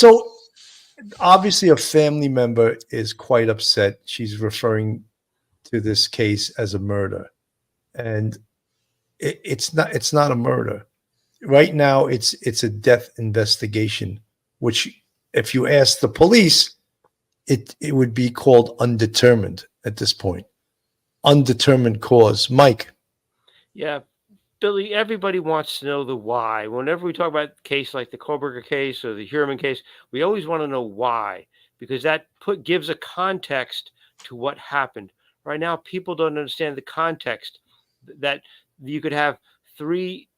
So obviously, a family member is quite upset. She's referring to this case as a murder, and it's not a murder. Right now, it's a death investigation, which, if you ask the police, it would be called undetermined at this point. Undetermined cause. Mike. Yeah, Billy, everybody wants to know the why. Whenever we talk about a case like the Koberger case or the Hurman case, we always want to know why, because that gives a context to what happened. Right now, people don't understand the context that you could have three,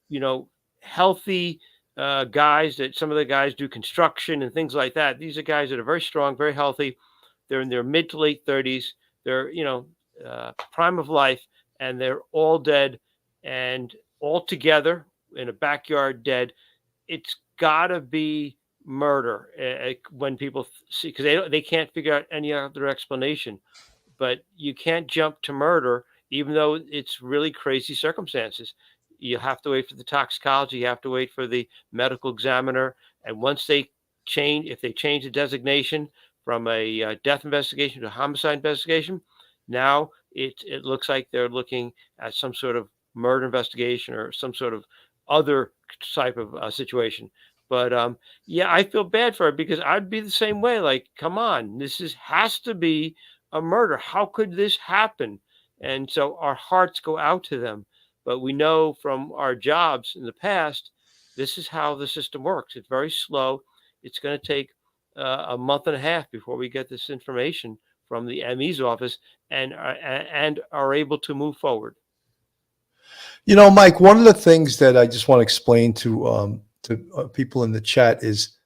healthy guys. That some of the guys do construction and things like that. These are guys that are very strong, very healthy. They're in their mid to late 30s. They're prime of life, and they're all dead and all together in a backyard dead. It's got to be murder when people see, because they can't figure out any other explanation. But you can't jump to murder, even though it's really crazy circumstances. You have to wait for the toxicology. You have to wait for the medical examiner. And once they change, if they change the designation from a death investigation to a homicide investigation, now it looks like they're looking at some sort of murder investigation or some sort of other type of situation. But yeah, I feel bad for her because I'd be the same way. Like, come on, has to be a murder. How could this happen? And so our hearts go out to them. But we know from our jobs in the past, this is how the system works. It's very slow. It's going to take a month and a half before we get this information from the ME's office and are able to move forward. Mike, one of the things that I just want to explain to people in the chat is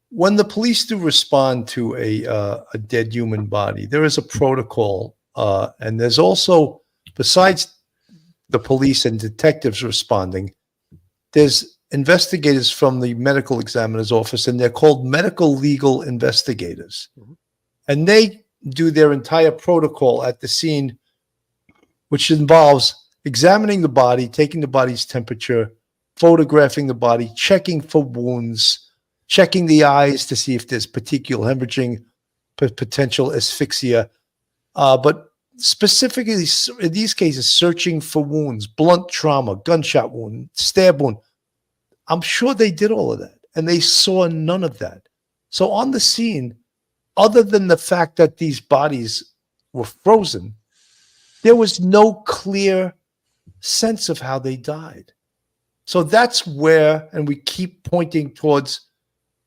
when the police do respond to a dead human body, there is a protocol, and there's also, besides the police and detectives responding, there's investigators from the medical examiner's office, and they're called medical legal investigators. Mm-hmm. And they do their entire protocol at the scene, which involves examining the body, taking the body's temperature, photographing the body, checking for wounds, checking the eyes to see if there's petechial hemorrhaging, potential asphyxia. But specifically in these cases, searching for wounds, blunt trauma, gunshot wound, stab wound. I'm sure they did all of that, and they saw none of that. So on the scene, other than the fact that these bodies were frozen, there was no clear sense of how they died. So that's where, and we keep pointing towards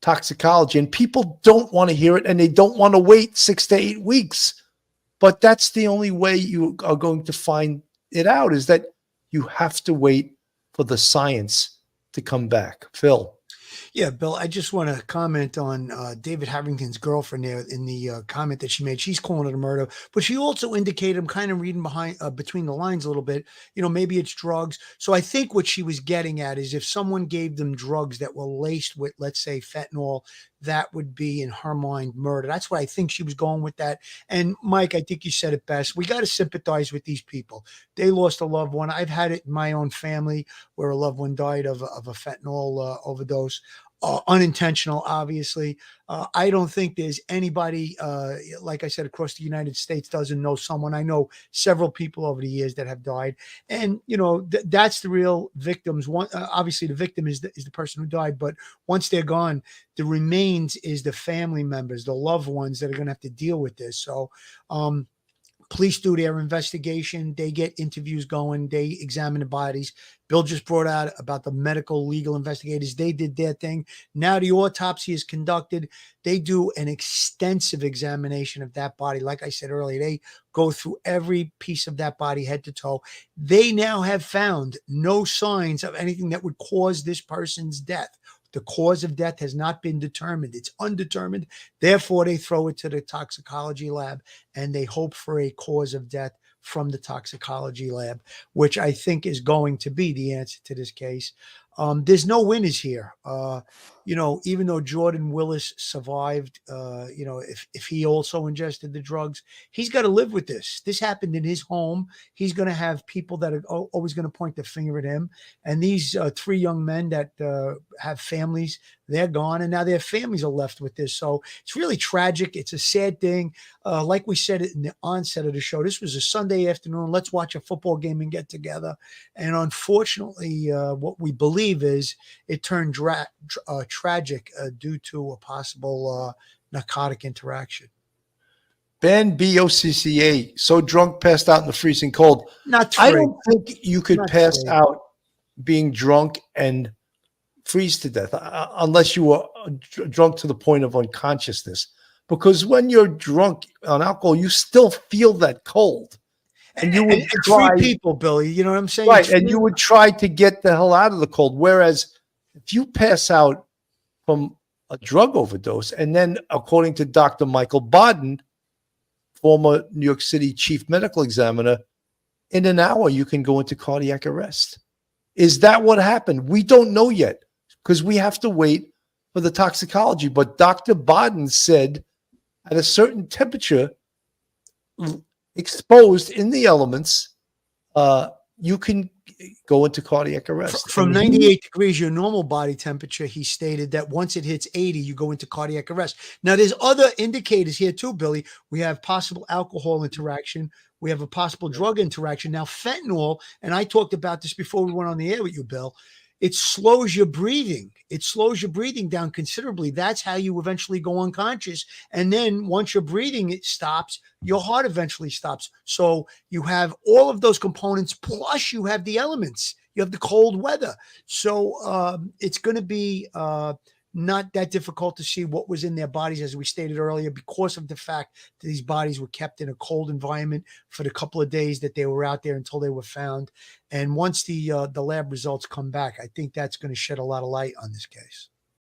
toxicology, and people don't want to hear it, and they don't want to wait 6 to 8 weeks. But that's the only way you are going to find it out, is that you have to wait for the science to come back. Phil. Yeah, Bill, I just want to comment on David Harrington's girlfriend there in the comment that she made. She's calling it a murder, but she also indicated, I'm kind of reading between the lines a little bit, maybe it's drugs. So I think what she was getting at is if someone gave them drugs that were laced with, let's say, fentanyl, that would be, in her mind, murder. That's what I think she was going with that. And Mike, I think you said it best. We got to sympathize with these people. They lost a loved one. I've had it in my own family where a loved one died of a fentanyl overdose. Unintentional, obviously. I don't think there's anybody, like I said, across the United States doesn't know someone. I know several people over the years that have died. And, that's the real victims. One, obviously, the victim is the person who died. But once they're gone, the remains is the family members, the loved ones that are going to have to deal with this. So, police do their investigation. They get interviews going. They examine the bodies. Bill just brought out about the medical legal investigators. They did their thing. Now the autopsy is conducted. They do an extensive examination of that body. Like I said earlier, they go through every piece of that body head to toe. They now have found no signs of anything that would cause this person's death. The cause of death has not been determined. It's undetermined. Therefore, they throw it to the toxicology lab and they hope for a cause of death from the toxicology lab, which I think is going to be the answer to this case. There's no winners here. even though Jordan Willis survived, if he also ingested the drugs, he's got to live with this. This happened in his home. He's going to have people that are always going to point the finger at him. And these 3 young men that have families, they're gone. And now their families are left with this. So it's really tragic. It's a sad thing. Like we said in the onset of the show, this was a Sunday afternoon. Let's watch a football game and get together. And unfortunately, what we believe is it turned tragic due to a possible narcotic interaction. Ben BOCCA, so drunk, passed out in the freezing cold. Not I free. don't think you could Not pass free. out being drunk and freeze to death unless you were drunk to the point of unconsciousness. Because when you're drunk on alcohol, you still feel that cold. And you would And try, free people, Billy. You know what I'm saying? right? It's And free- you would try to get the hell out of the cold. Whereas if you pass out from a drug overdose, and then according to Dr. Michael Baden, former New York City chief medical examiner, in an hour you can go into cardiac arrest. Is that what happened? We don't know yet because we have to wait for the toxicology. But Dr. Baden said at a certain temperature, exposed in the elements, you can go into cardiac arrest. From And he- 98 degrees, your normal body temperature, he stated that once it hits 80, you go into cardiac arrest. Now, there's other indicators here too, Billy. We have possible alcohol interaction. We have a possible drug interaction. Now, fentanyl, and I talked about this before we went on the air with you, Bill, it slows your breathing. It slows your breathing down considerably. That's how you eventually go unconscious. And then once your breathing stops, your heart eventually stops. So you have all of those components, plus you have the elements. You have the cold weather. So it's going to be not that difficult to see what was in their bodies, as we stated earlier, because of the fact that these bodies were kept in a cold environment for the couple of days that they were out there until they were found. And once the lab results come back, I think that's going to shed a lot of light on this case.